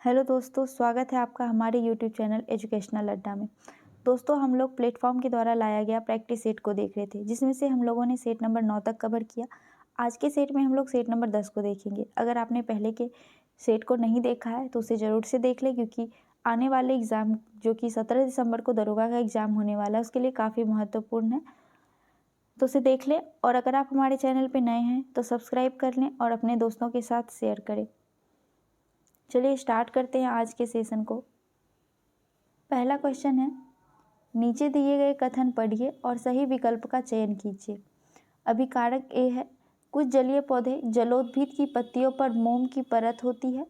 Hello दोस्तों, स्वागत है आपका हमारे यूट्यूब चैनल एजुकेशनल अड्डा में। दोस्तों, हम लोग प्लेटफॉर्म के द्वारा लाया गया प्रैक्टिस सेट को देख रहे थे, जिसमें से हम लोगों ने सेट नंबर 9 तक कवर किया। आज के सेट में हम लोग सेट नंबर 10 को देखेंगे। अगर आपने पहले के सेट को नहीं देखा है तो उसे ज़रूर से देख लें, क्योंकि आने वाले एग्ज़ाम जो कि 17 दिसंबर को दरोगा का एग्ज़ाम होने वाला है, उसके लिए काफ़ी महत्वपूर्ण है। तो उसे देख लें, और अगर आप हमारे चैनल पर नए हैं तो सब्सक्राइब कर लें और अपने दोस्तों के साथ शेयर करें। चलिए स्टार्ट करते हैं आज के सेशन को। पहला क्वेश्चन है, नीचे दिए गए कथन पढ़िए और सही विकल्प का चयन कीजिए। अभिकारक ए है, कुछ जलीय पौधे जलोद्भिद की पत्तियों पर मोम की परत होती है।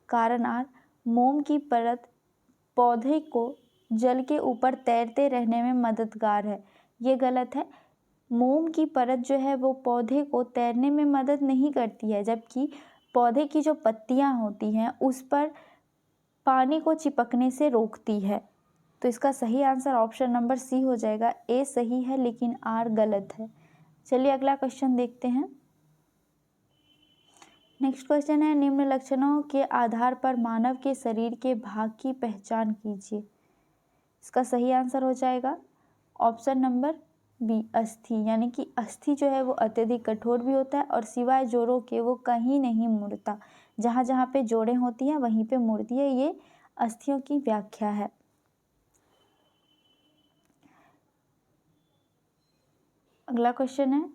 कारण आर, मोम की परत पौधे को जल के ऊपर तैरते रहने में मददगार है। ये गलत है। मोम की परत जो है वो पौधे को तैरने में मदद नहीं करती है, जबकि पौधे की जो पत्तियां होती हैं उस पर पानी को चिपकने से रोकती है। तो इसका सही आंसर ऑप्शन नंबर सी हो जाएगा। ए सही है लेकिन आर गलत है। चलिए अगला क्वेश्चन देखते हैं। नेक्स्ट क्वेश्चन है, निम्न लक्षणों के आधार पर मानव के शरीर के भाग की पहचान कीजिए। इसका सही आंसर हो जाएगा ऑप्शन नंबर बी, अस्थि। यानी कि अस्थि जो है वो अत्यधिक कठोर भी होता है और सिवाय जोड़ों के वो कहीं नहीं मुड़ता। जहाँ जहाँ पे जोड़ें होती हैं वहीं पे मुड़ती है। ये अस्थियों की व्याख्या है। अगला क्वेश्चन है,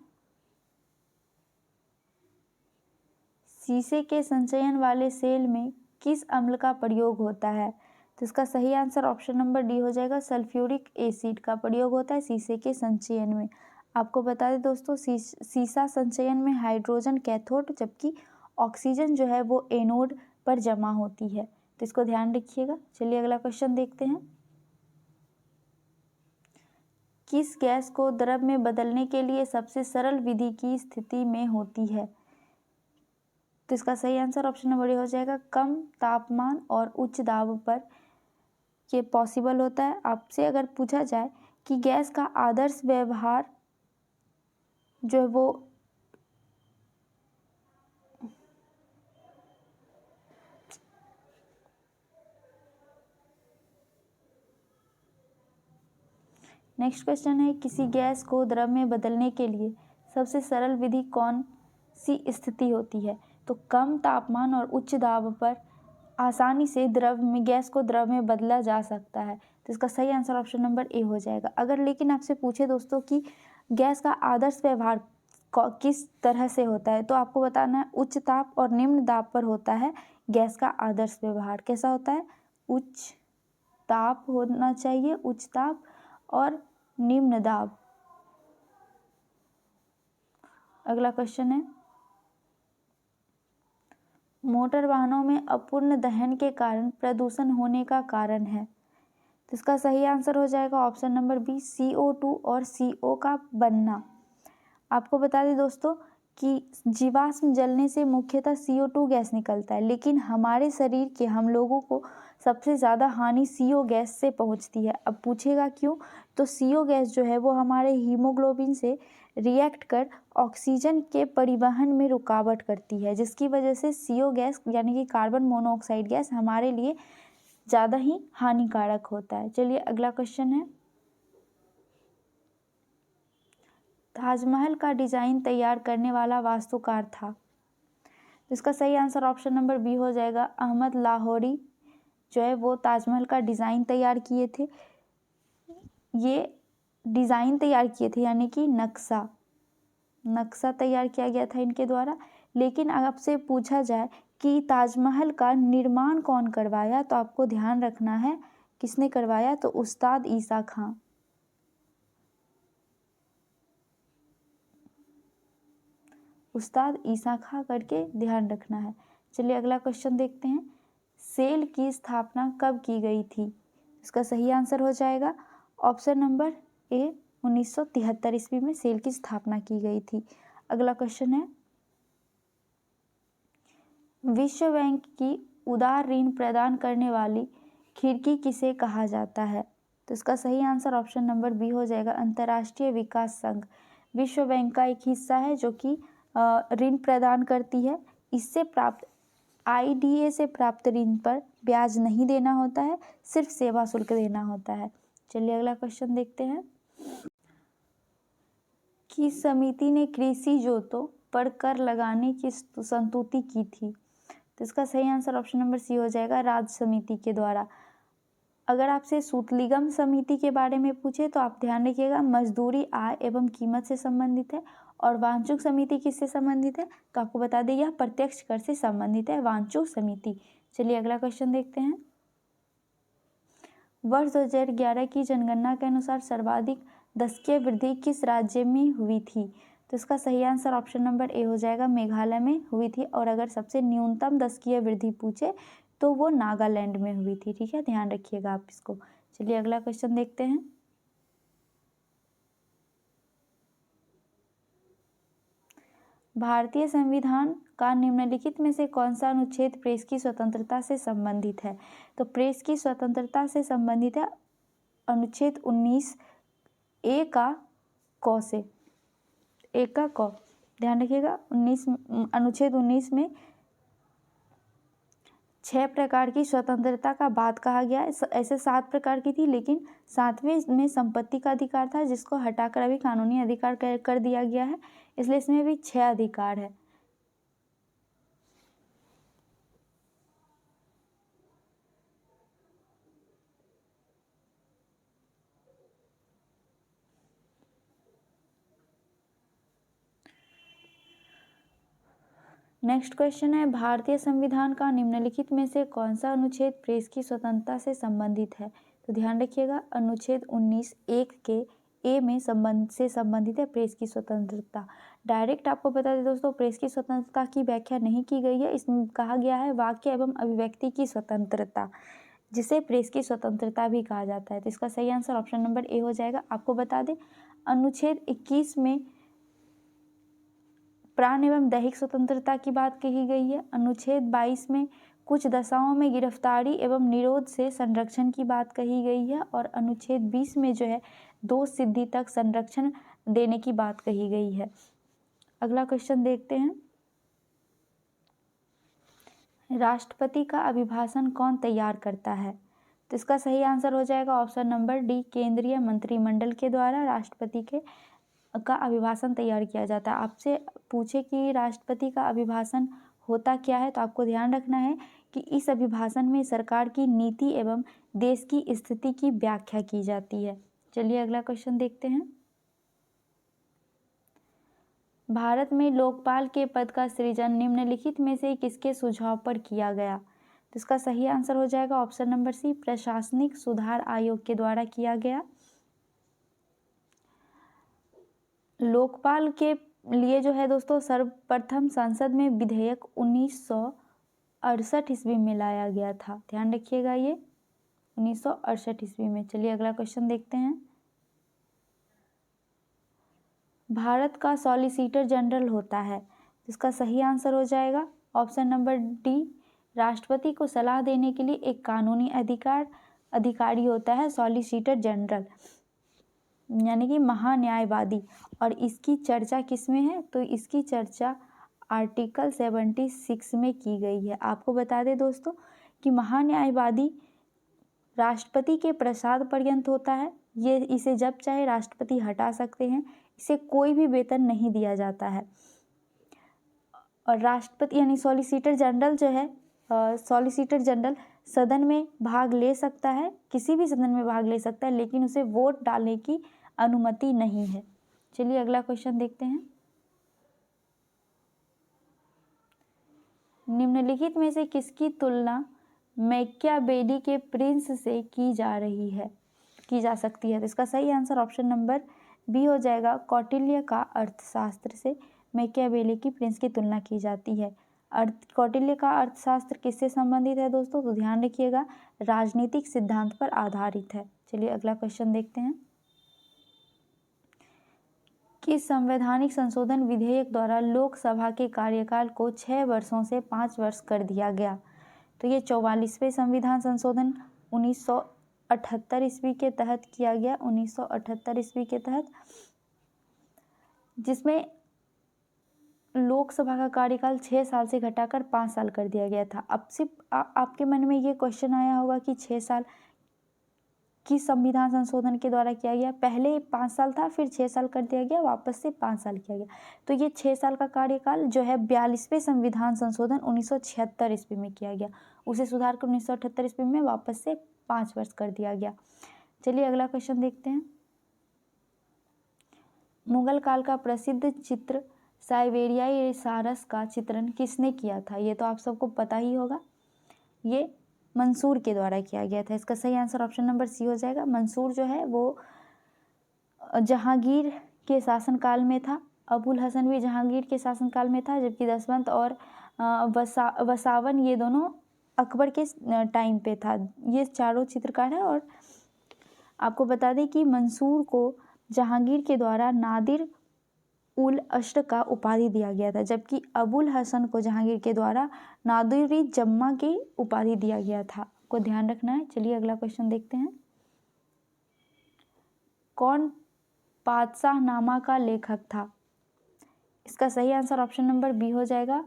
शीशे के संचयन वाले सेल में किस अम्ल का प्रयोग होता है? तो इसका सही आंसर ऑप्शन नंबर डी हो जाएगा। सल्फ्यूरिक एसिड का प्रयोग होता है शीशे के संचयन में। आपको बता दें दोस्तों, शीशा संचयन में हाइड्रोजन कैथोड जबकि ऑक्सीजन जो है वो एनोड पर जमा होती है। तो इसको ध्यान रखिएगा। चलिए अगला क्वेश्चन देखते हैं। किस गैस को द्रव में बदलने के लिए सबसे सरल विधि की स्थिति में होती है? तो इसका सही आंसर ऑप्शन नंबर ए हो जाएगा। कम तापमान और उच्च दाब पर ये पॉसिबल होता है। आपसे अगर पूछा जाए कि गैस का आदर्श व्यवहार जो है वो नेक्स्ट क्वेश्चन है, किसी गैस को द्रव में बदलने के लिए सबसे सरल विधि कौन सी स्थिति होती है? तो कम तापमान और उच्च दाब पर आसानी से द्रव में गैस को द्रव में बदला जा सकता है। तो इसका सही आंसर ऑप्शन नंबर ए हो जाएगा। अगर लेकिन आपसे पूछे दोस्तों कि गैस का आदर्श व्यवहार किस तरह से होता है, तो आपको बताना है उच्च ताप और निम्न दाब पर होता है गैस का आदर्श व्यवहार। कैसा होता है? उच्च ताप होना चाहिए, उच्च ताप और निम्न दाब। अगला क्वेश्चन है, मोटर वाहनों में अपूर्ण दहन के कारण प्रदूषण होने का कारण है। तो इसका सही आंसर हो जाएगा ऑप्शन नंबर बी, CO2 और CO का बनना। आपको बता दें दोस्तों कि जीवाश्म जलने से मुख्यतः CO2 गैस निकलता है, लेकिन हमारे शरीर के हम लोगों को सबसे ज़्यादा हानि CO गैस से पहुंचती है। अब पूछेगा क्यों? तो CO गैस जो है वो हमारे हीमोग्लोबिन से रिएक्ट कर ऑक्सीजन के परिवहन में रुकावट करती है, जिसकी वजह से CO गैस यानी कि कार्बन मोनोऑक्साइड गैस हमारे लिए ज़्यादा ही हानिकारक होता है। चलिए अगला क्वेश्चन है, ताजमहल का डिज़ाइन तैयार करने वाला वास्तुकार था? इसका सही आंसर ऑप्शन नंबर बी हो जाएगा। अहमद लाहौरी जो है वो ताजमहल का डिज़ाइन तैयार किए थे। ये डिज़ाइन तैयार किए थे यानी कि नक्शा तैयार किया गया था इनके द्वारा। लेकिन आपसे पूछा जाए कि ताजमहल का निर्माण कौन करवाया, तो आपको ध्यान रखना है किसने करवाया, तो उस्ताद ईसा खां। उस्ताद ईसा खां करके ध्यान रखना है। चलिए अगला क्वेश्चन देखते हैं। सेल की स्थापना कब की गई थी? इसका सही आंसर हो जाएगा ऑप्शन नंबर ए, 1973 ईस्वी में सेल की स्थापना की गई थी। अगला क्वेश्चन है, विश्व बैंक की उदार ऋण प्रदान करने वाली खिड़की किसे कहा जाता है? तो इसका सही आंसर ऑप्शन नंबर बी हो जाएगा। अंतर्राष्ट्रीय विकास संघ विश्व बैंक का एक हिस्सा है जो कि ऋण प्रदान करती है। इससे प्राप्त IDA से प्राप्त ऋण पर ब्याज नहीं देना होता है, सिर्फ सेवा शुल्क देना होता है। चलिए अगला क्वेश्चन देखते हैं। किस समिति ने कृषि जोतों पर कर लगाने की संस्तुति की थी? तो इसका सही आंसर ऑप्शन नंबर सी हो जाएगा, राज्य समिति के द्वारा। अगर आपसे सूतलिगम समिति के बारे में पूछे तो आप ध्यान रखिएगा, मजदूरी, आय एवं कीमत से संबंधित है। और वांचुक समिति किससे संबंधित है? तो आपको बता दें यह प्रत्यक्ष कर से संबंधित है, वांचुक समिति। चलिए अगला क्वेश्चन देखते हैं। वर्ष 2011 की जनगणना के अनुसार सर्वाधिक दशकीय वृद्धि किस राज्य में हुई थी? तो इसका सही आंसर ऑप्शन नंबर ए हो जाएगा, मेघालय में हुई थी। और अगर सबसे न्यूनतम दशकीय वृद्धि पूछे तो वो नागालैंड में हुई थी। ठीक है, ध्यान रखिएगा आप इसको। चलिए अगला क्वेश्चन देखते हैं। भारतीय संविधान का निम्नलिखित में से कौन सा अनुच्छेद प्रेस की स्वतंत्रता से संबंधित है? तो प्रेस की स्वतंत्रता से संबंधित है अनुच्छेद 19 ए का क से, ए का क। ध्यान रखिएगा, अनुच्छेद 19 में 6 प्रकार की स्वतंत्रता का बात कहा गया है। ऐसे 7 प्रकार की थी, लेकिन 7वें में संपत्ति का अधिकार था, जिसको हटाकर अभी कानूनी अधिकार कर दिया गया है, इसलिए इसमें भी 6 अधिकार है। नेक्स्ट क्वेश्चन है, भारतीय संविधान का निम्नलिखित में से कौन सा अनुच्छेद प्रेस की स्वतंत्रता से संबंधित है? तो ध्यान रखिएगा, अनुच्छेद 19 एक के ए में संबंधित है प्रेस की स्वतंत्रता। डायरेक्ट आपको बता दें दोस्तों, प्रेस की स्वतंत्रता की व्याख्या नहीं की गई है, इसमें कहा गया है वाक्य एवं अभिव्यक्ति की स्वतंत्रता, जिसे प्रेस की स्वतंत्रता भी कहा जाता है। तो इसका सही आंसर ऑप्शन नंबर ए हो जाएगा। आपको बता दें, अनुच्छेद 21 में प्राण एवं दैहिक स्वतंत्रता की बात कही गई है। अनुच्छेद 22 में कुछ दशाओं में गिरफ्तारी एवं निरोध से संरक्षण की बात कही गई है। और अनुच्छेद 20 में जो है दोष सिद्धि तक संरक्षण देने की बात कही गई है। अगला क्वेश्चन देखते हैं। राष्ट्रपति का अभिभाषण कौन तैयार करता है? तो इसका सही आंसर हो जाएगा ऑप्शन नंबर डी, केंद्रीय मंत्रिमंडल के द्वारा राष्ट्रपति का अभिभाषण तैयार किया जाता है। आपसे पूछे कि राष्ट्रपति का अभिभाषण होता क्या है, तो आपको ध्यान रखना है कि इस अभिभाषण में सरकार की नीति एवं देश की स्थिति की व्याख्या की जाती है। चलिए अगला क्वेश्चन देखते हैं। भारत में लोकपाल के पद का सृजन निम्नलिखित में से किसके सुझाव पर किया गया? तो इसका सही आंसर हो जाएगा ऑप्शन नंबर सी, प्रशासनिक सुधार आयोग के द्वारा किया गया। लोकपाल के लिए जो है दोस्तों सर्वप्रथम संसद में विधेयक 1968 ईस्वी में लाया गया था। ध्यान रखिएगा, ये 1968 ईस्वी में। चलिए अगला क्वेश्चन देखते हैं। भारत का सॉलिसिटर जनरल होता है, इसका सही आंसर हो जाएगा ऑप्शन नंबर डी, राष्ट्रपति को सलाह देने के लिए एक कानूनी अधिकारी होता है सॉलिसिटर जनरल, यानी कि महान्यायवादी। और इसकी चर्चा किस में है? तो इसकी चर्चा आर्टिकल 76 में की गई है। आपको बता दें दोस्तों कि महान्यायवादी राष्ट्रपति के प्रसाद पर्यंत होता है। ये इसे जब चाहे राष्ट्रपति हटा सकते हैं, इसे कोई भी वेतन नहीं दिया जाता है। और राष्ट्रपति यानी सॉलिसिटर जनरल जो है, सॉलिसिटर जनरल सदन में भाग ले सकता है, किसी भी सदन में भाग ले सकता है, लेकिन उसे वोट डालने की अनुमति नहीं है। चलिए अगला क्वेश्चन देखते हैं। निम्नलिखित में से किसकी तुलना मैकियावेली के प्रिंस से की जा सकती है? तो इसका सही आंसर ऑप्शन नंबर बी हो जाएगा, कौटिल्य का अर्थशास्त्र से मैकियावेली की प्रिंस की तुलना की जाती है। कौटिल्य का अर्थशास्त्र किससे संबंधित है दोस्तों? तो ध्यान रखिएगा, राजनीतिक सिद्धांत पर आधारित है। चलिए अगला क्वेश्चन देखते हैं। किस संवैधानिक संशोधन विधेयक द्वारा लोकसभा के कार्यकाल को 6 वर्षों से 5 वर्ष कर दिया गया? तो ये 44वें संविधान संशोधन 1978 ईस्वी के तहत किया गया, 1978 ईस्वी के तहत, जिसमें लोकसभा का कार्यकाल 6 साल से घटाकर 5 साल कर दिया गया था। अब सिर्फ आपके मन में ये क्वेश्चन आया होगा कि 6 साल किस संविधान संशोधन के द्वारा किया गया। पहले 5 साल था, फिर 6 साल कर दिया गया, वापस से 5 साल किया गया। तो ये 6 साल का कार्यकाल जो है 42वें संविधान संशोधन 1976 ईस्वी में किया गया। उसे सुधार कर 1978 ईस्वी में वापस से 5 वर्ष कर दिया गया। चलिए अगला क्वेश्चन देखते हैं। मुगल काल का प्रसिद्ध चित्र साइबेरियाई सारस का चित्रण किसने किया था? ये तो आप सबको पता ही होगा, ये मंसूर के द्वारा किया गया था। इसका सही आंसर ऑप्शन नंबर सी हो जाएगा। मंसूर जो है वो जहांगीर के शासनकाल में था। अबुल हसन भी जहांगीर के शासनकाल में था, जबकि दसवंत और वसावन ये दोनों अकबर के टाइम पे था। ये चारों चित्रकार हैं। और आपको बता दें कि मंसूर को जहांगीर के द्वारा नादिर उल अश्र का उपाधि दिया गया था, जबकि अबुल हसन को जहांगीर के द्वारा नादिर जम्मा की उपाधि दिया गया था। को ध्यान रखना है। चलिए अगला क्वेश्चन देखते हैं। कौन पातशाहनामा का लेखक था? इसका सही आंसर ऑप्शन नंबर बी हो जाएगा।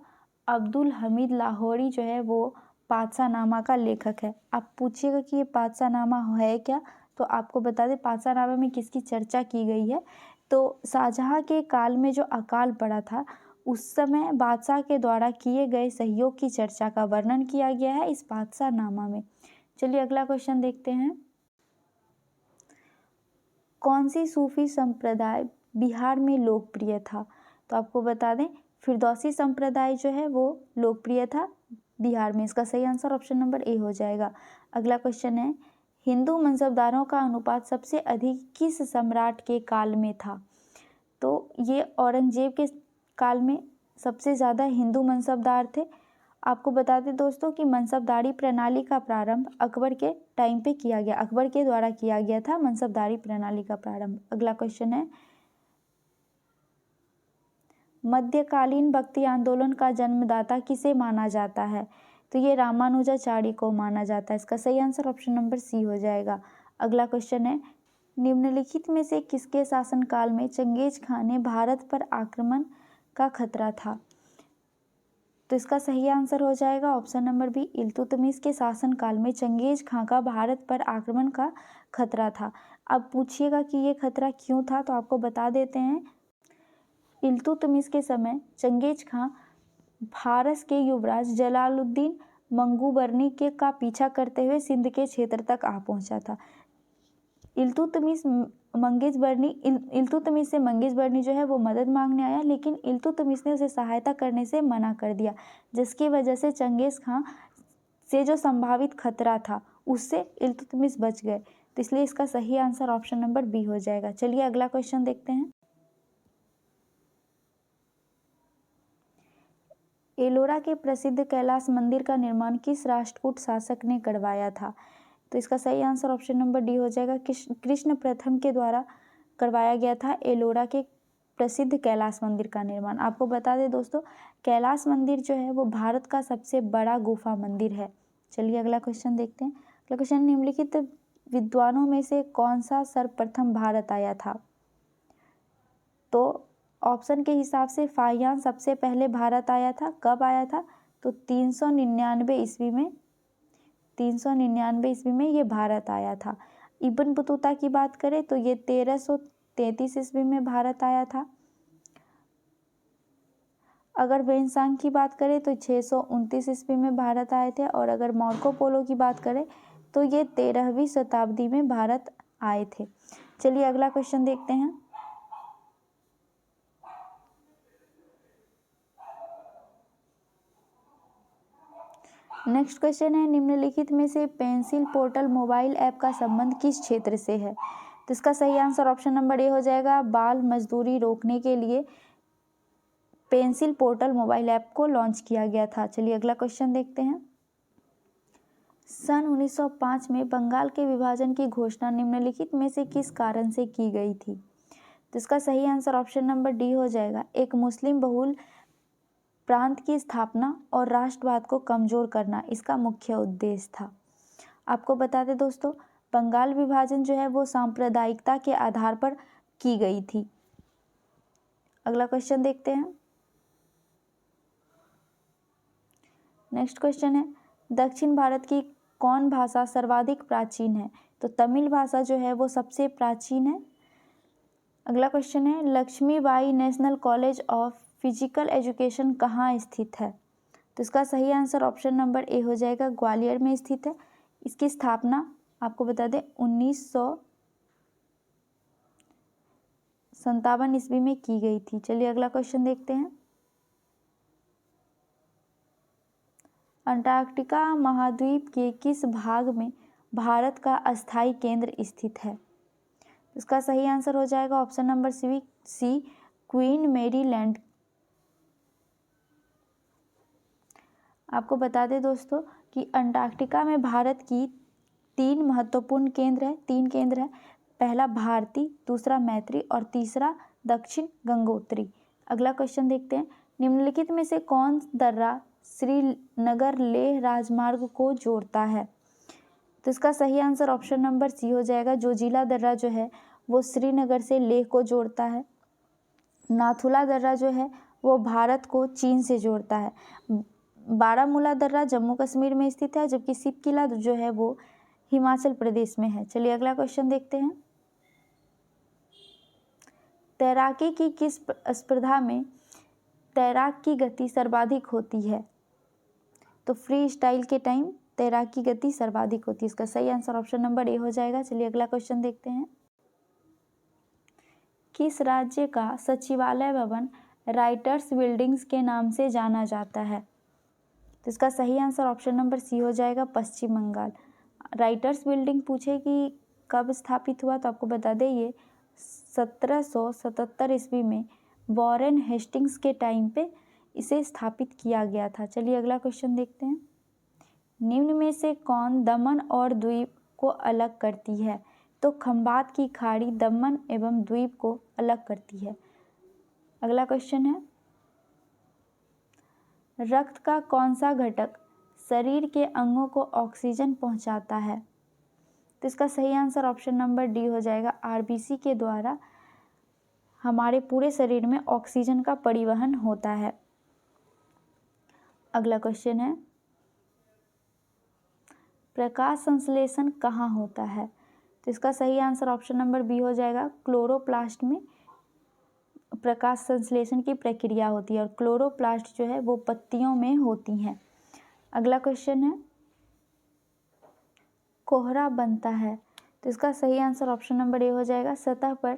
अब्दुल हमीद लाहौरी जो है वो पातशाहनामा का लेखक है। आप पूछिएगा कि ये पातशाहनामा है क्या, तो आपको बता दें पातशाहनामा में किसकी चर्चा की गई है। तो शाहजहां के काल में जो अकाल पड़ा था, उस समय बादशाह के द्वारा किए गए सहयोग की चर्चा का वर्णन किया गया है इस पातशाहनामा में। चलिए अगला क्वेश्चन देखते हैं। कौन सी सूफी संप्रदाय बिहार में लोकप्रिय था? तो आपको बता दें फिरदौसी संप्रदाय जो है वो लोकप्रिय था बिहार में। इसका सही आंसर ऑप्शन नंबर ए हो जाएगा। अगला क्वेश्चन है, हिंदू मनसबदारों का अनुपात सबसे अधिक किस सम्राट के काल में था? तो ये औरंगजेब के काल में सबसे ज़्यादा हिंदू मनसबदार थे। आपको बता दें दोस्तों कि मनसबदारी प्रणाली का प्रारंभ अकबर के टाइम पे किया गया, अकबर के द्वारा किया गया था मनसबदारी प्रणाली का प्रारंभ। अगला क्वेश्चन है, मध्यकालीन भक्ति आंदोलन का जन्मदाता किसे माना जाता है? तो ये रामानुजाचार्य को माना जाता है। इसका सही आंसर ऑप्शन नंबर सी हो जाएगा। अगला क्वेश्चन है, निम्नलिखित में से किसके शासनकाल में चंगेज खान ने भारत पर आक्रमण का खतरा था? तो इसका सही आंसर हो जाएगा ऑप्शन नंबर बी, इल्तुतमिश के शासनकाल में चंगेज खां का भारत पर आक्रमण का खतरा था। अब पूछिएगा कि ये खतरा क्यों था, तो आपको बता देते हैं। इल्तुतमिश के समय चंगेज खां फारस के युवराज जलालुद्दीन मंगूबर्नी के का पीछा करते हुए सिंध के क्षेत्र तक आ पहुंचा था। इल्तुतमिश से मंगेशबर्नी जो है वो मदद मांगने आया, लेकिन इल्तुतमिश ने उसे सहायता करने से मना कर दिया, जिसकी वजह से चंगेज खां से जो संभावित खतरा था उससे इल्तुतमिश बच गए। तो इसलिए इसका सही आंसर ऑप्शन नंबर बी हो जाएगा। चलिए अगला क्वेश्चन देखते हैं। एलोरा के प्रसिद्ध कैलाश मंदिर का निर्माण किस राष्ट्रकूट शासक ने करवाया था? तो इसका सही आंसर ऑप्शन नंबर डी हो जाएगा। कृष्ण प्रथम के द्वारा करवाया गया था एलोरा के प्रसिद्ध कैलाश मंदिर का निर्माण। आपको बता दें दोस्तों, कैलाश मंदिर जो है वो भारत का सबसे बड़ा गुफा मंदिर है। चलिए अगला क्वेश्चन देखते हैं। अगला क्वेश्चन, निम्नलिखित विद्वानों में से कौन सा सर्वप्रथम भारत आया था? तो ऑप्शन के हिसाब से फाहियान सबसे पहले भारत आया था। कब आया था? तो 399 ईस्वी में। 399 ईस्वी में ये भारत आया था। इब्न बतूता की बात करें तो ये 1333 ईस्वी में भारत आया था। अगर वेनसांग की बात करें तो 629 ईस्वी में भारत आए थे। और अगर मार्को पोलो की बात करें तो ये 13वीं शताब्दी में भारत आए थे। चलिए अगला क्वेश्चन देखते हैं। नेक्स्ट क्वेश्चन है, निम्नलिखित में से पेंसिल पोर्टल मोबाइल ऐप का संबंध किस क्षेत्र से है? तो इसका सही आंसर ऑप्शन नंबर ए हो जाएगा। बाल मजदूरी रोकने के लिए पेंसिल पोर्टल मोबाइल ऐप को लॉन्च किया गया था। चलिए अगला क्वेश्चन देखते हैं। सन 1905 में बंगाल के विभाजन की घोषणा निम्नलिखित में से किस कारण से की गई थी? तो इसका सही आंसर ऑप्शन नंबर डी हो जाएगा। एक मुस्लिम बहुल प्रांत की स्थापना और राष्ट्रवाद को कमजोर करना इसका मुख्य उद्देश्य था। आपको बता दें दोस्तों, बंगाल विभाजन जो है वो सांप्रदायिकता के आधार पर की गई थी। अगला क्वेश्चन देखते हैं। नेक्स्ट क्वेश्चन है, दक्षिण भारत की कौन भाषा सर्वाधिक प्राचीन है? तो तमिल भाषा जो है वो सबसे प्राचीन है। अगला क्वेश्चन है, Lakshmibai National College of Physical Education कहाँ स्थित है? तो इसका सही आंसर ऑप्शन नंबर ए हो जाएगा, ग्वालियर में स्थित है। इसकी स्थापना आपको बता दें 1957 ईस्वी में की गई थी। चलिए अगला क्वेश्चन देखते हैं। अंटार्कटिका महाद्वीप के किस भाग में भारत का अस्थायी केंद्र स्थित है? इसका सही आंसर हो जाएगा option number C, Queen Mary Land. आपको बता दें दोस्तों कि अंटार्कटिका में भारत की तीन महत्वपूर्ण केंद्र है, तीन केंद्र है। पहला भारती, दूसरा मैत्री और तीसरा दक्षिण गंगोत्री। अगला क्वेश्चन देखते हैं, निम्नलिखित में से कौन दर्रा श्रीनगर लेह राजमार्ग को जोड़ता है? तो इसका सही आंसर ऑप्शन नंबर सी हो जाएगा, जोजिला दर्रा जो है वो श्रीनगर से लेह को जोड़ता है। नाथुला दर्रा जो है वो भारत को चीन से जोड़ता है। बारामूला दर्रा जम्मू कश्मीर में स्थित है, जबकि सिपकिला जो है वो हिमाचल प्रदेश में है। चलिए अगला क्वेश्चन देखते हैं, तैराकी की किस स्पर्धा में तैराक की गति सर्वाधिक होती है? तो फ्री स्टाइल के टाइम तैराकी गति सर्वाधिक होती है। इसका सही आंसर ऑप्शन नंबर ए हो जाएगा। चलिए अगला क्वेश्चन देखते हैं, किस राज्य का सचिवालय भवन राइटर्स बिल्डिंग्स के नाम से जाना जाता है? तो इसका सही आंसर ऑप्शन नंबर सी हो जाएगा, पश्चिम बंगाल। राइटर्स बिल्डिंग पूछे कि कब स्थापित हुआ, तो आपको बता दें ये 1777 ईस्वी में वॉरेन हेस्टिंग्स के टाइम पे इसे स्थापित किया गया था। चलिए अगला क्वेश्चन देखते हैं, निम्न में से कौन दमन और द्वीप को अलग करती है? तो खंबात की खाड़ी दमन एवं द्वीप को अलग करती है। अगला क्वेश्चन है, रक्त का कौन सा घटक शरीर के अंगों को ऑक्सीजन पहुंचाता है? तो इसका सही आंसर ऑप्शन नंबर डी हो जाएगा, आरबीसी के द्वारा हमारे पूरे शरीर में ऑक्सीजन का परिवहन होता है। अगला क्वेश्चन है, प्रकाश संश्लेषण कहाँ होता है? तो इसका सही आंसर ऑप्शन नंबर बी हो जाएगा, क्लोरोप्लास्ट में प्रकाश संश्लेषण की प्रक्रिया होती है और क्लोरोप्लास्ट जो है वो पत्तियों में होती हैं। अगला क्वेश्चन है, कोहरा बनता है? तो इसका सही आंसर ऑप्शन नंबर ए हो जाएगा, सतह पर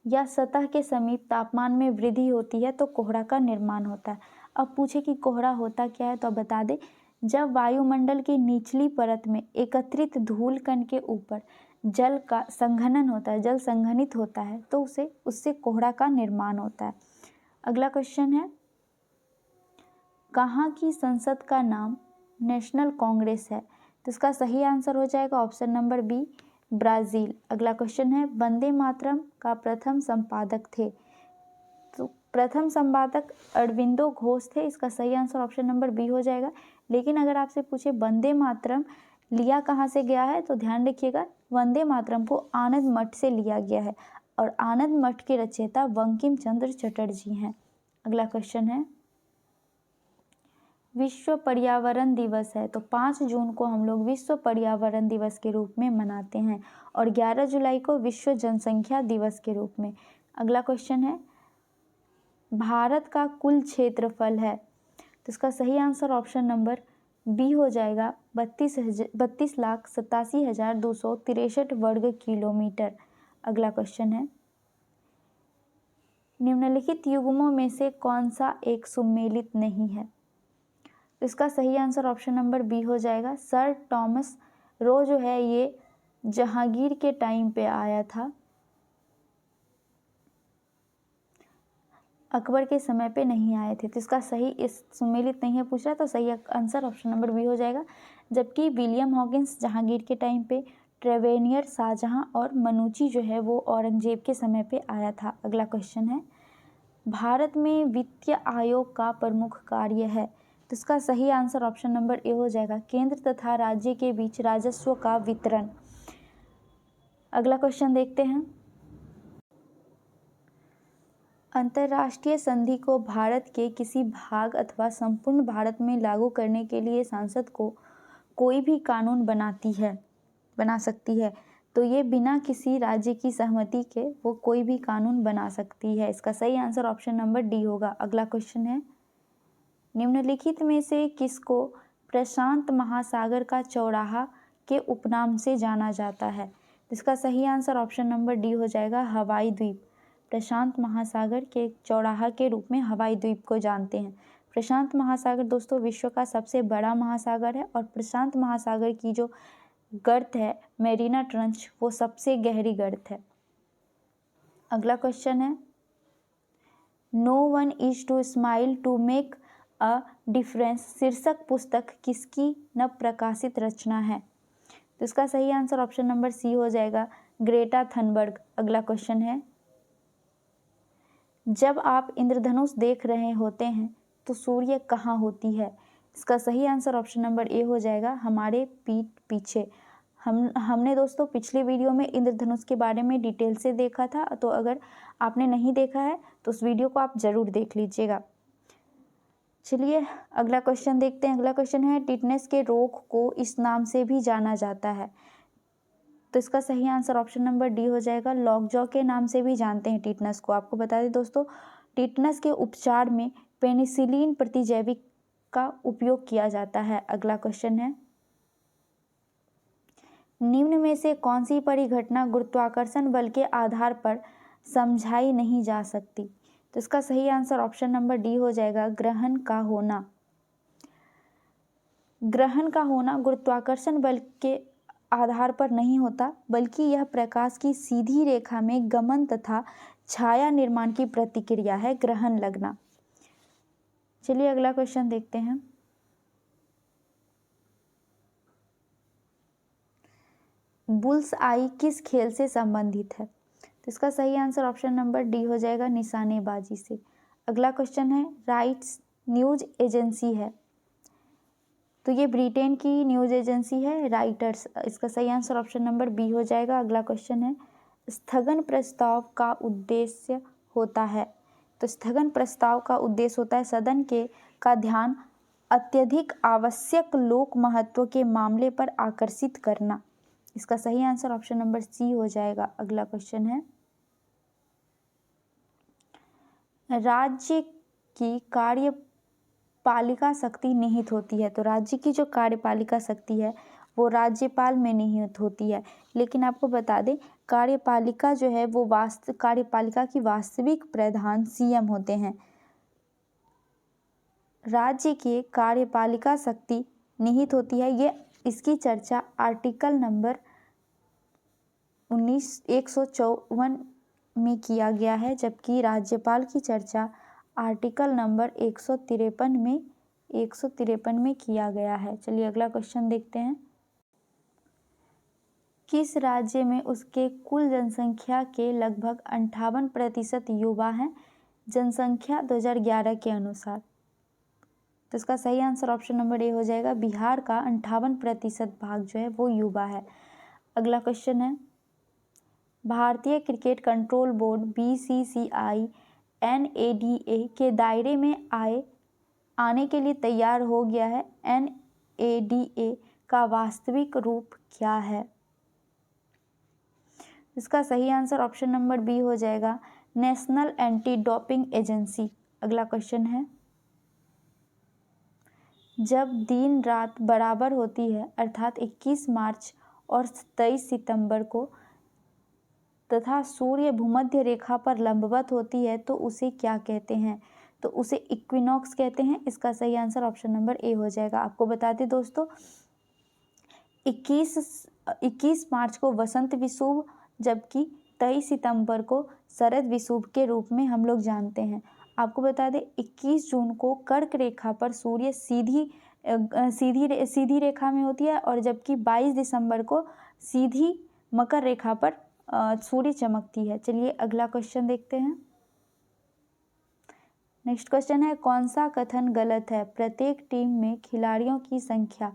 या सतह के समीप तापमान में वृद्धि होती है तो कोहरा का निर्माण होता है। अब पूछे कि कोहरा होता क्या है, तो बता दें, जब वायुमंडल की निचली परत में एकत्रित धूल कण के ऊपर जल का संघनन होता है, जल संघनित होता है तो उससे कोहरा का निर्माण होता है। अगला क्वेश्चन है, कहाँ की संसद का नाम नेशनल कांग्रेस है? तो इसका सही आंसर हो जाएगा ऑप्शन नंबर बी, ब्राज़ील। अगला क्वेश्चन है, वंदे मातरम का प्रथम संपादक थे? तो प्रथम संपादक अरविंदो घोष थे। इसका सही आंसर ऑप्शन नंबर बी हो जाएगा। लेकिन अगर आपसे पूछे वंदे मातरम लिया कहाँ से गया है, तो ध्यान रखिएगा, वंदे मातरम को आनंद मठ से लिया गया है और आनंद मठ के रचयिता बंकिम चंद्र चटर्जी हैं। अगला क्वेश्चन है, विश्व पर्यावरण दिवस है तो 5 जून को हम लोग विश्व पर्यावरण दिवस के रूप में मनाते हैं और 11 जुलाई को विश्व जनसंख्या दिवस के रूप में। अगला क्वेश्चन है, भारत का कुल क्षेत्रफल है? तो इसका सही आंसर ऑप्शन नंबर बी हो जाएगा, 32,87,263 वर्ग किलोमीटर। अगला क्वेश्चन है, निम्नलिखित युग्मों में से कौन सा एक सुमेलित नहीं है? तो इसका सही आंसर ऑप्शन नंबर बी हो जाएगा, सर टॉमस रो जो है ये जहांगीर के टाइम पे आया था, अकबर के समय पे नहीं आए थे। तो इसका सही, इस सुमेलित नहीं है पूछ रहा, तो सही आंसर ऑप्शन नंबर बी हो जाएगा। जबकि विलियम हॉकिंस जहांगीर के टाइम पे, ट्रेवेनियर शाहजहां और मनुची जो है वो औरंगजेब के समय पे आया था। अगला क्वेश्चन है, भारत में वित्तीय आयोग का प्रमुख कार्य है? तो इसका सही आंसर ऑप्शन नंबर ए हो जाएगा, केंद्र तथा राज्य के बीच राजस्व का वितरण। अगला क्वेश्चन देखते हैं, अंतर्राष्ट्रीय संधि को भारत के किसी भाग अथवा संपूर्ण भारत में लागू करने के लिए संसद को कोई भी कानून बना सकती है। तो ये बिना किसी राज्य की सहमति के वो कोई भी कानून बना सकती है। इसका सही आंसर ऑप्शन नंबर डी होगा। अगला क्वेश्चन है, निम्नलिखित में से किसको प्रशांत महासागर का चौराहा के उपनाम से जाना जाता है? इसका सही आंसर ऑप्शन नंबर डी हो जाएगा, हवाई द्वीप। प्रशांत महासागर के चौराहा के रूप में हवाई द्वीप को जानते हैं। प्रशांत महासागर दोस्तों विश्व का सबसे बड़ा महासागर है और प्रशांत महासागर की जो गर्त है मैरीना ट्रंच, वो सबसे गहरी गर्त है। अगला क्वेश्चन है, no one is too smile to make a difference शीर्षक पुस्तक किसकी नव प्रकाशित रचना है? तो इसका सही आंसर ऑप्शन नंबर सी हो जाएगा, ग्रेटा थनबर्ग। अगला क्वेश्चन है, जब आप इंद्रधनुष देख रहे होते हैं तो सूर्य कहाँ होती है? इसका सही आंसर ऑप्शन नंबर ए हो जाएगा, हमारे पीठ पीछे। हमने दोस्तों पिछले वीडियो में इंद्रधनुष के बारे में डिटेल से देखा था, तो अगर आपने नहीं देखा है तो उस वीडियो को आप ज़रूर देख लीजिएगा। चलिए अगला क्वेश्चन देखते हैं। अगला क्वेश्चन है, टिटनेस के रोग को इस नाम से भी जाना जाता है। तो इसका सही आंसर ऑप्शन नंबर डी हो जाएगा, लॉकजॉ के नाम से भी जानते हैं टिटनेस को। आपको बता दें दोस्तों, टिटनेस के उपचार में पेनिसिलिन प्रतिजैविक का उपयोग किया जाता है। अगला क्वेश्चन है, निम्न में से कौन सी परिघटना गुरुत्वाकर्षण बल के आधार पर समझाई नहीं जा सकती? तो इसका सही आंसर ऑप्शन नंबर डी हो जाएगा, ग्रहण का होना। ग्रहण का होना गुरुत्वाकर्षण बल के आधार पर नहीं होता, बल्कि यह प्रकाश की सीधी रेखा में गमन तथा छाया निर्माण की प्रतिक्रिया है, ग्रहण लगना। चलिए अगला क्वेश्चन देखते हैं। बुल्स आई किस खेल से संबंधित है? तो इसका सही आंसर ऑप्शन नंबर डी हो जाएगा, निशानेबाजी से। अगला क्वेश्चन है, राइट्स न्यूज एजेंसी है, तो ये ब्रिटेन की न्यूज एजेंसी है राइटर्स। इसका सही आंसर ऑप्शन नंबर बी हो जाएगा। अगला क्वेश्चन है, स्थगन प्रस्ताव का उद्देश्य होता है? तो स्थगन प्रस्ताव का उद्देश्य होता है सदन का ध्यान अत्यधिक आवश्यक लोक महत्व के मामले पर आकर्षित करना। इसका सही आंसर ऑप्शन नंबर सी हो जाएगा। अगला क्वेश्चन है, राज्य की कार्यपालिका शक्ति निहित होती है। तो राज्य की जो कार्यपालिका शक्ति है वो राज्यपाल में निहित होती है, लेकिन आपको बता दें कार्यपालिका जो है वो कार्यपालिका की वास्तविक प्रधान सीएम होते हैं। राज्य की कार्यपालिका शक्ति निहित होती है, ये इसकी चर्चा आर्टिकल नंबर 154 में किया गया है, जबकि राज्यपाल की चर्चा आर्टिकल नंबर 153 में किया गया है। चलिए अगला क्वेश्चन देखते हैं। किस राज्य में उसके कुल जनसंख्या के लगभग 58% युवा हैं, जनसंख्या 2011 के अनुसार? तो इसका सही आंसर ऑप्शन नंबर ए हो जाएगा, बिहार का 58% भाग जो है वो युवा है। अगला क्वेश्चन है, भारतीय cricket control board BCCI NADA के दायरे में आने के लिए तैयार हो गया है। NADA का वास्तविक रूप क्या है? इसका सही आंसर ऑप्शन नंबर बी हो जाएगा, नेशनल एंटी डोपिंग एजेंसी। अगला क्वेश्चन है, जब दिन रात बराबर होती है अर्थात 21 मार्च और 23 सितंबर को तथा सूर्य भूमध्य रेखा पर लंबवत होती है तो उसे क्या कहते हैं? तो उसे इक्विनॉक्स कहते हैं। इसका सही आंसर ऑप्शन नंबर ए हो जाएगा। आपको बता दें दोस्तों, 21 मार्च को वसंत विषुव, जबकि 23 सितंबर को शरद विषुव के रूप में हम लोग जानते हैं। आपको बता दें 21 जून को कर्क रेखा पर सूर्य सीधी रेखा में होती है, और जबकि 22 दिसंबर को सीधी मकर रेखा पर सूर्य चमकती है। चलिए अगला क्वेश्चन देखते हैं। नेक्स्ट क्वेश्चन है, कौन सा कथन गलत है? प्रत्येक टीम में खिलाड़ियों की संख्या,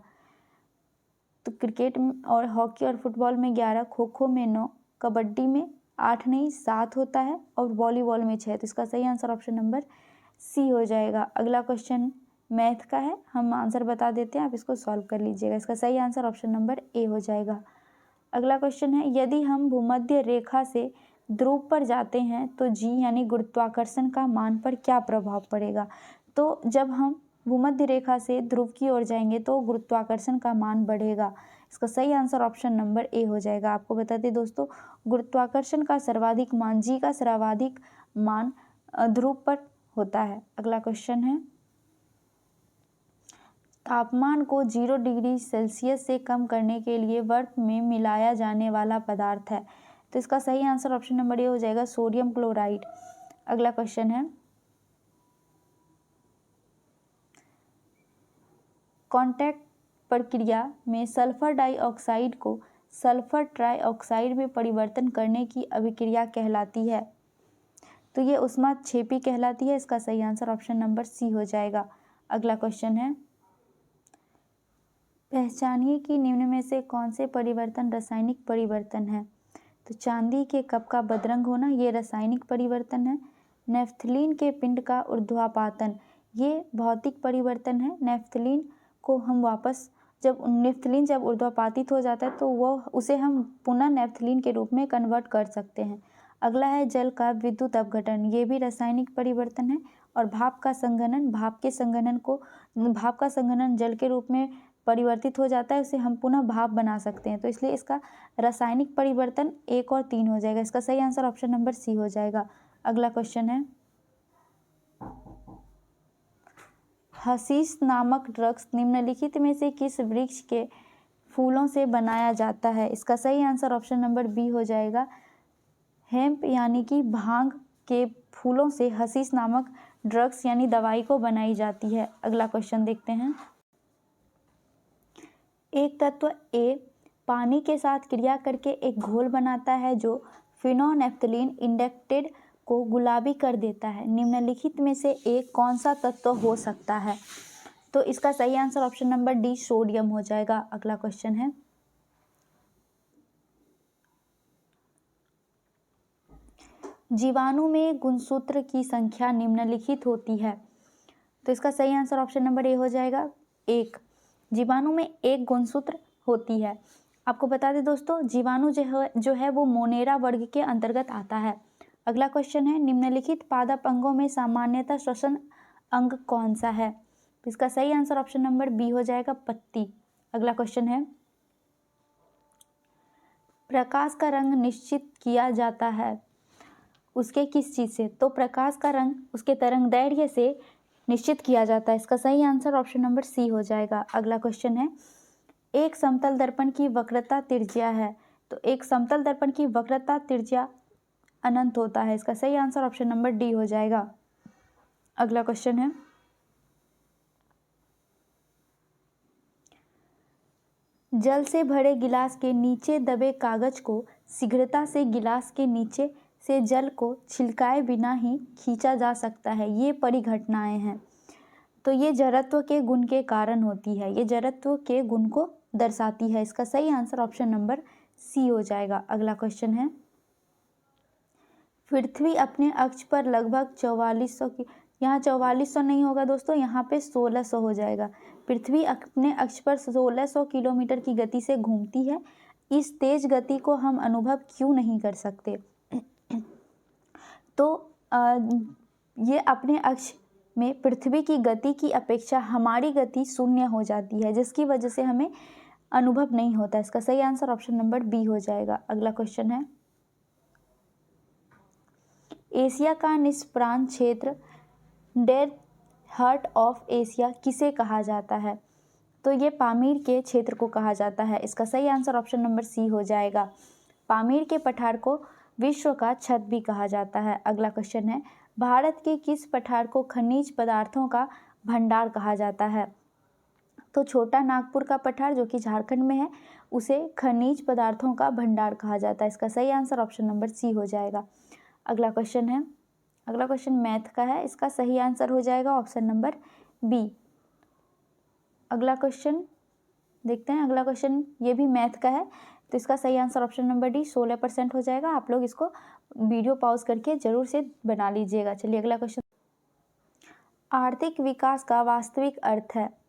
तो क्रिकेट और हॉकी और फुटबॉल में 11, खो खो में 9, कबड्डी में 8 नहीं 7 होता है और वॉलीबॉल में 6। तो इसका सही आंसर ऑप्शन नंबर सी हो जाएगा। अगला क्वेश्चन मैथ का है, हम आंसर बता देते हैं, आप इसको सॉल्व कर लीजिएगा। इसका सही आंसर ऑप्शन नंबर ए हो जाएगा। अगला क्वेश्चन है, यदि हम भूमध्य रेखा से ध्रुव पर जाते हैं तो जी यानी गुरुत्वाकर्षण का मान पर क्या प्रभाव पड़ेगा। तो जब हम भूमध्य रेखा से ध्रुव की ओर जाएंगे तो गुरुत्वाकर्षण का मान बढ़ेगा। इसका सही आंसर ऑप्शन नंबर ए हो जाएगा। आपको बता दें दोस्तों, गुरुत्वाकर्षण का सर्वाधिक मान, जी का सर्वाधिक मान ध्रुव पर होता है। अगला क्वेश्चन है, तापमान को 0 डिग्री सेल्सियस से कम करने के लिए बर्फ में मिलाया जाने वाला पदार्थ है। तो इसका सही आंसर ऑप्शन नंबर ए हो जाएगा, सोडियम क्लोराइड। अगला क्वेश्चन है, कॉन्टैक्ट प्रक्रिया में सल्फर डाइऑक्साइड को सल्फर ट्राइऑक्साइड में परिवर्तन करने की अभिक्रिया कहलाती है। तो ये ऊष्माक्षेपी कहलाती है। इसका सही आंसर ऑप्शन नंबर सी हो जाएगा। अगला क्वेश्चन है, पहचानिए कि निम्न में से कौन से परिवर्तन रासायनिक परिवर्तन है। तो चांदी के कप का बदरंग होना ये रासायनिक परिवर्तन है। नेफ्थलीन के पिंड का ऊर्ध्वापातन ये भौतिक परिवर्तन है। नेफ्थलीन को हम वापस नेफ्थलीन जब ऊर्ध्वापातित हो जाता है तो उसे हम पुनः नेफ्थलीन के रूप में कन्वर्ट कर सकते हैं। अगला है जल का विद्युत अपघटन, ये भी रासायनिक परिवर्तन है। और भाप का संघनन, भाप का संघनन जल के रूप में परिवर्तित हो जाता है, उसे हम पुनः भाप बना सकते हैं। तो इसलिए इसका रासायनिक परिवर्तन 1 और 3 हो जाएगा। इसका सही आंसर ऑप्शन नंबर सी हो जाएगा। अगला क्वेश्चन है, हशीश नामक ड्रग्स निम्नलिखित में से किस वृक्ष के फूलों से बनाया जाता है। इसका सही आंसर ऑप्शन नंबर बी हो जाएगा। हेम्प यानी कि भांग के फूलों से हशीश नामक ड्रग्स यानी दवाई को बनाई जाती है। अगला क्वेश्चन देखते हैं, एक तत्व ए पानी के साथ क्रिया करके एक घोल बनाता है जो फिनोनेफ्थलीन इंडक्टेड को गुलाबी कर देता है। निम्नलिखित में से एक कौन सा तत्व हो सकता है। तो इसका सही answer option number D sodium हो जाएगा। अगला क्वेश्चन है, जीवाणु में गुणसूत्र की संख्या निम्नलिखित होती है। तो इसका सही आंसर ऑप्शन नंबर ए हो जाएगा 1। जीवाणु में एक गुणसूत्र होती है। आपको बता दें दोस्तों, जीवाणु जो है वो मोनेरा वर्ग के अंतर्गत आता है। अगला क्वेश्चन है, निम्नलिखित पादप अंगों में सामान्यतः श्वसन अंग कौन सा है। तो इसका सही आंसर ऑप्शन नंबर बी हो जाएगा पत्ती। अगला क्वेश्चन है, प्रकाश का रंग निश्चित किया जाता है उसके किस चीज से। तो प्रकाश का रंग उसके तरंगदैर्घ्य से निश्चित किया जाता है। इसका सही आंसर ऑप्शन नंबर सी हो जाएगा। अगला क्वेश्चन है, एक समतल दर्पण की वक्रता त्रिज्या है। तो एक समतल दर्पण की वक्रता त्रिज्या अनंत होता है। इसका सही आंसर ऑप्शन नंबर डी हो जाएगा। अगला क्वेश्चन है, जल से भरे गिलास के नीचे दबे कागज को शीघ्रता से गिलास के नीचे से जल को छिलकाए बिना ही खींचा जा सकता है। ये परिघटनाएं हैं। तो ये जड़त्व के गुण के कारण होती है, ये जड़त्व के गुण को दर्शाती है। इसका सही आंसर ऑप्शन नंबर सी हो जाएगा। अगला क्वेश्चन है, पृथ्वी अपने अक्ष पर लगभग 4400 की, यहाँ 4400 नहीं होगा दोस्तों, यहाँ पे 1600 हो जाएगा। पृथ्वी अपने अक्ष पर 1600 किलोमीटर की गति से घूमती है। इस तेज गति को हम अनुभव क्यों नहीं कर सकते। तो ये अपने अक्ष में पृथ्वी की गति की अपेक्षा हमारी गति शून्य हो जाती है, जिसकी वजह से हमें अनुभव नहीं होता। इसका सही आंसर ऑप्शन नंबर बी हो जाएगा। अगला क्वेश्चन है, एशिया का निष्प्रांत क्षेत्र डेड हार्ट ऑफ एशिया किसे कहा जाता है। तो ये पामीर के क्षेत्र को कहा जाता है। इसका सही आंसर ऑप्शन नंबर सी हो जाएगा। पामीर के पठार को विश्व का छत भी कहा जाता है। अगला क्वेश्चन है, भारत के किस पठार को खनिज पदार्थों का भंडार कहा जाता है। तो छोटा नागपुर का पठार जो कि झारखंड में है, उसे खनिज पदार्थों का भंडार कहा जाता है। इसका सही आंसर ऑप्शन नंबर सी हो जाएगा। अगला क्वेश्चन है, अगला क्वेश्चन मैथ का है। इसका सही आंसर हो जाएगा ऑप्शन नंबर बी। अगला क्वेश्चन देखते हैं। अगला क्वेश्चन ये भी मैथ का है। तो इसका सही आंसर ऑप्शन नंबर डी 16% हो जाएगा। आप लोग इसको वीडियो पॉज करके जरूर से बना लीजिएगा। चलिए अगला क्वेश्चन, आर्थिक विकास का वास्तविक अर्थ है।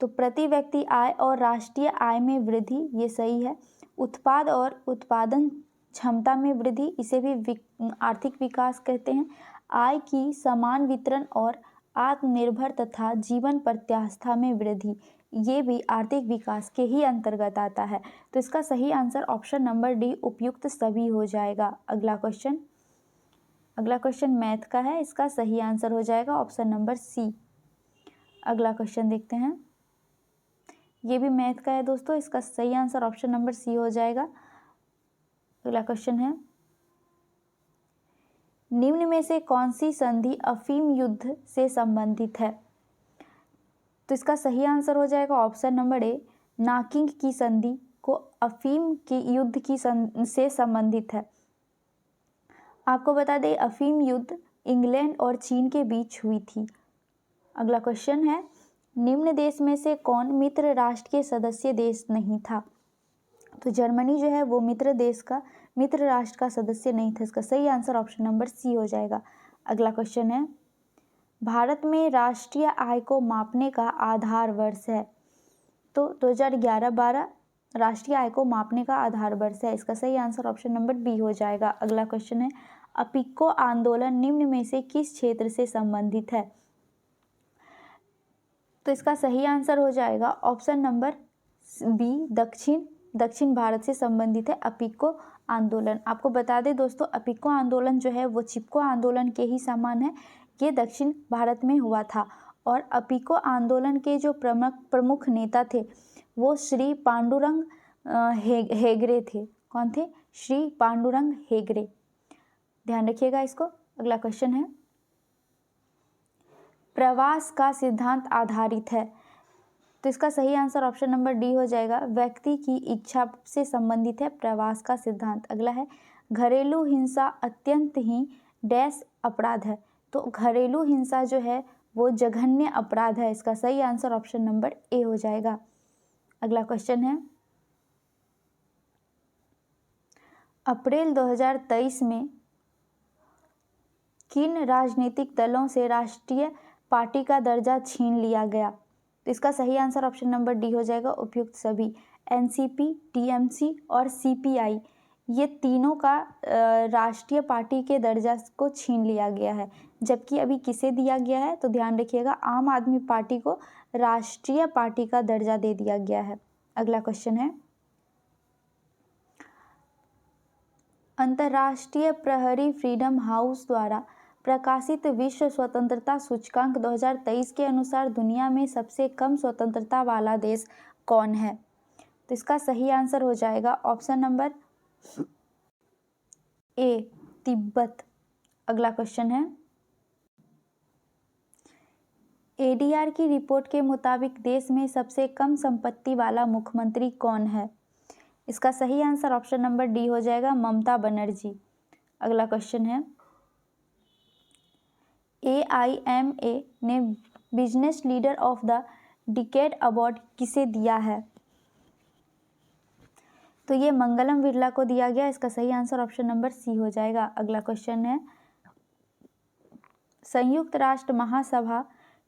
तो प्रति व्यक्ति आय और राष्ट्रीय आय में वृद्धि, ये सही है। उत्पाद और उत्पादन क्षमता में वृद्धि, इसे भी आर्थिक विकास कहते हैं। आय की समान वितरण और आत्मनिर्भर तथा जीवन प्रत्याशा में वृद्धि, ये भी आर्थिक विकास के ही अंतर्गत आता है। तो इसका सही आंसर ऑप्शन नंबर डी उपयुक्त सभी हो जाएगा। अगला क्वेश्चन मैथ का है, इसका सही आंसर हो जाएगा ऑप्शन नंबर सी। अगला क्वेश्चन देखते हैं, ये भी मैथ का है दोस्तों, इसका सही आंसर ऑप्शन नंबर सी हो जाएगा। अगला क्वेश्चन है, निम्न में से कौन सी संधि अफीम युद्ध से संबंधित है? तो इसका सही आंसर हो जाएगा ऑप्शन नंबर ए, नाकिंग की संधि को अफीम के युद्ध की से संबंधित है। आपको बता दें अफीम युद्ध इंग्लैंड और चीन के बीच हुई थी। अगला क्वेश्चन है, निम्न देश में से कौन मित्र राष्ट्र के सदस्य देश नहीं था? तो जर्मनी जो है वो मित्र राष्ट्र का सदस्य नहीं था। इसका सही आंसर ऑप्शन नंबर सी हो जाएगा। अगला क्वेश्चन है, भारत में राष्ट्रीय आय को मापने का आधार वर्ष है। तो 2011-12 राष्ट्रीय आय को मापने का आधार वर्ष है। इसका सही आंसर ऑप्शन नंबर बी हो जाएगा। अगला क्वेश्चन है, अपिको आंदोलन निम्न में से किस क्षेत्र से संबंधित है? तो इसका सही आंसर हो जाएगा ऑप्शन नंबर बी, दक्षिण भारत से संबंधित है अपिको आंदोलन। आपको बता दें दोस्तों, अपिको आंदोलन जो है वो चिपको आंदोलन के ही समान है। ये दक्षिण भारत में हुआ था और अपिको आंदोलन के जो प्रमुख नेता थे वो श्री पांडुरंग हेगड़े थे। कौन थे? श्री पांडुरंग हेगड़े, ध्यान रखिएगा इसको। अगला क्वेश्चन है, प्रवास का सिद्धांत आधारित है। तो इसका सही आंसर ऑप्शन नंबर डी हो जाएगा, व्यक्ति की इच्छा से संबंधित है प्रवास का सिद्धांत। अगला है, घरेलू हिंसा अत्यंत ही डैश अपराध है। तो घरेलू हिंसा जो है वो जघन्य अपराध है। इसका सही आंसर ऑप्शन नंबर ए हो जाएगा। अगला क्वेश्चन है, अप्रैल 2023 में किन राजनीतिक दलों से राष्ट्रीय पार्टी का दर्जा छीन लिया गया? तो इसका सही आंसर ऑप्शन नंबर डी हो जाएगा, उपयुक्त सभी। एनसीपी, टीएमसी और सीपीआई, ये तीनों का राष्ट्रीय पार्टी के दर्जा को छीन लिया गया है। जबकि अभी किसे दिया गया है? तो ध्यान रखिएगा, आम आदमी पार्टी को राष्ट्रीय पार्टी का दर्जा दे दिया गया है। अगला क्वेश्चन है, अंतर्राष्ट्रीय प्रहरी फ्रीडम हाउस द्वारा प्रकाशित विश्व स्वतंत्रता सूचकांक 2023 के अनुसार दुनिया में सबसे कम स्वतंत्रता वाला देश कौन है? तो इसका सही आंसर हो जाएगा ऑप्शन नंबर ए, तिब्बत। अगला क्वेश्चन है, एडीआर की रिपोर्ट के मुताबिक देश में सबसे कम संपत्ति वाला मुख्यमंत्री कौन है? इसका सही आंसर ऑप्शन नंबर डी हो जाएगा, ममता बनर्जी। अगला क्वेश्चन है, AIMA ने business leader of the decade award किसे दिया है? तो ये मंगलम बिरला को दिया गया। इसका सही आंसर ऑप्शन नंबर सी हो जाएगा। अगला क्वेश्चन है, संयुक्त राष्ट्र महासभा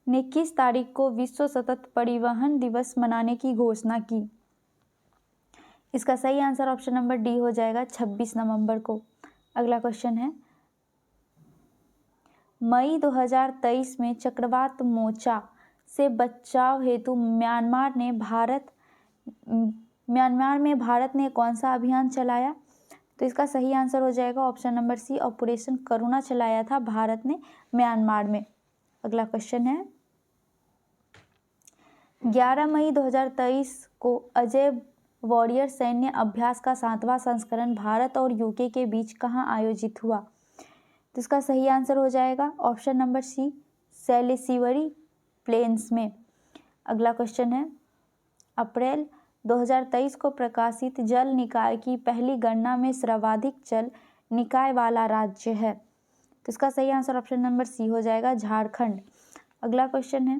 ने किस तारीख को विश्व सतत परिवहन दिवस मनाने की घोषणा की? इसका सही आंसर ऑप्शन नंबर डी हो जाएगा, 26 नवंबर को। अगला क्वेश्चन है, मई 2023 में चक्रवात मोचा से बचाव हेतु म्यांमार में भारत ने कौन सा अभियान चलाया? तो इसका सही आंसर हो जाएगा ऑप्शन नंबर सी, ऑपरेशन करुणा चलाया था भारत ने म्यांमार में। अगला क्वेश्चन है, 11 मई 2023 को अजय वॉरियर सैन्य अभ्यास का 7वां संस्करण भारत और यूके के बीच कहाँ आयोजित हुआ? तो इसका सही आंसर हो जाएगा ऑप्शन नंबर सी, सेलिसिवरी प्लेन्स में। अगला क्वेश्चन है, अप्रैल 2023 को प्रकाशित जल निकाय की पहली गणना में सर्वाधिक जल निकाय वाला राज्य है। तो इसका सही आंसर ऑप्शन नंबर सी हो जाएगा, झारखंड। अगला क्वेश्चन है,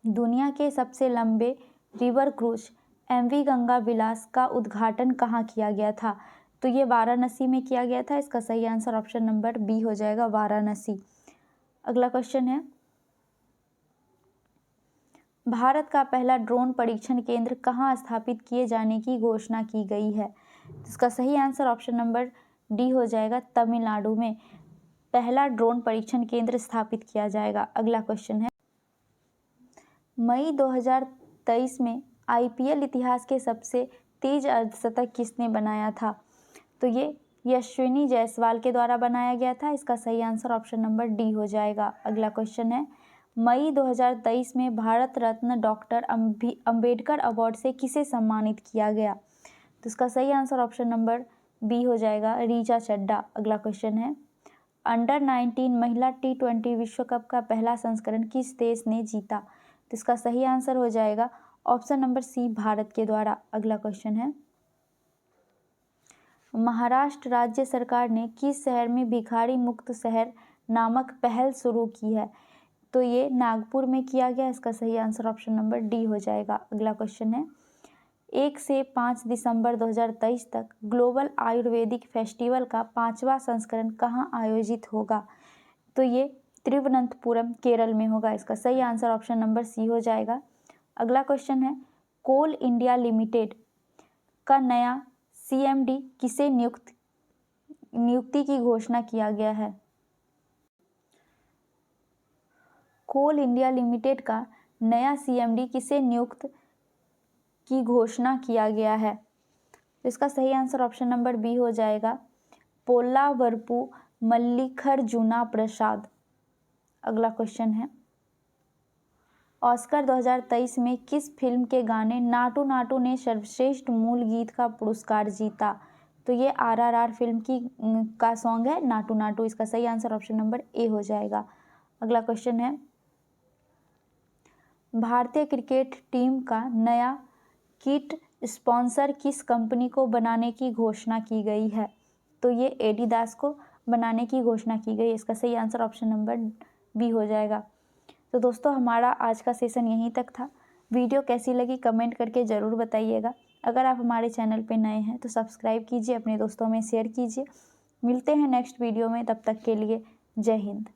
दुनिया के सबसे लंबे रिवर क्रूज MV गंगा विलास का उद्घाटन कहाँ किया गया था? तो ये वाराणसी में किया गया था। इसका सही आंसर ऑप्शन नंबर बी हो जाएगा, वाराणसी। अगला क्वेश्चन है, भारत का पहला ड्रोन परीक्षण केंद्र कहाँ स्थापित किए जाने की घोषणा की गई है? इसका सही आंसर ऑप्शन नंबर डी हो जाएगा, तमिलनाडु में पहला ड्रोन परीक्षण केंद्र स्थापित किया जाएगा। अगला क्वेश्चन है, मई 2023 में IPL इतिहास के सबसे तेज अर्धशतक किसने बनाया था? तो ये यशस्विनी जायसवाल के द्वारा बनाया गया था। इसका सही आंसर ऑप्शन नंबर डी हो जाएगा। अगला क्वेश्चन है, मई 2023 में भारत रत्न डॉक्टर अंबेडकर अवार्ड से किसे सम्मानित किया गया? तो इसका सही आंसर ऑप्शन नंबर बी हो जाएगा, ऋचा चड्ढा। अगला क्वेश्चन है, अंडर 19 महिला T20 विश्व कप का पहला संस्करण किस देश ने जीता? तो इसका सही आंसर हो जाएगा ऑप्शन नंबर सी, भारत के द्वारा। अगला क्वेश्चन है, महाराष्ट्र राज्य सरकार ने किस शहर में भिखारी मुक्त शहर नामक पहल शुरू की है? तो ये नागपुर में किया गया। इसका सही आंसर ऑप्शन नंबर डी हो जाएगा। अगला क्वेश्चन है, 1 से 5 दिसंबर 2023 तक ग्लोबल आयुर्वेदिक फेस्टिवल का 5वां संस्करण कहाँ आयोजित होगा? तो ये तिरुवनंतपुरम, केरल में होगा। इसका सही आंसर ऑप्शन नंबर सी हो जाएगा। अगला क्वेश्चन है, कोल इंडिया लिमिटेड का नया CMD किसे नियुक्ति की घोषणा किया गया है? कोल इंडिया लिमिटेड का नया CMD किसे नियुक्त की घोषणा किया गया है? इसका सही आंसर ऑप्शन नंबर बी हो जाएगा, पोल्लावरपु मल्लिकार्जुना प्रसाद। अगला क्वेश्चन है, ऑस्कर 2023 में किस फिल्म के गाने नाटू नाटू ने सर्वश्रेष्ठ मूल गीत का पुरस्कार जीता? तो ये RRR फिल्म का सॉन्ग है नाटू नाटू। इसका सही आंसर ऑप्शन नंबर ए हो जाएगा। अगला क्वेश्चन है, भारतीय क्रिकेट टीम का नया किट स्पॉन्सर किस कंपनी को बनाने की घोषणा की गई है? तो ये एडिडास को बनाने की घोषणा की गई। इसका सही आंसर ऑप्शन नंबर बी हो जाएगा। तो दोस्तों, हमारा आज का सेशन यहीं तक था। वीडियो कैसी लगी कमेंट करके ज़रूर बताइएगा। अगर आप हमारे चैनल पे नए हैं तो सब्सक्राइब कीजिए, अपने दोस्तों में शेयर कीजिए। मिलते हैं नेक्स्ट वीडियो में, तब तक के लिए जय हिंद।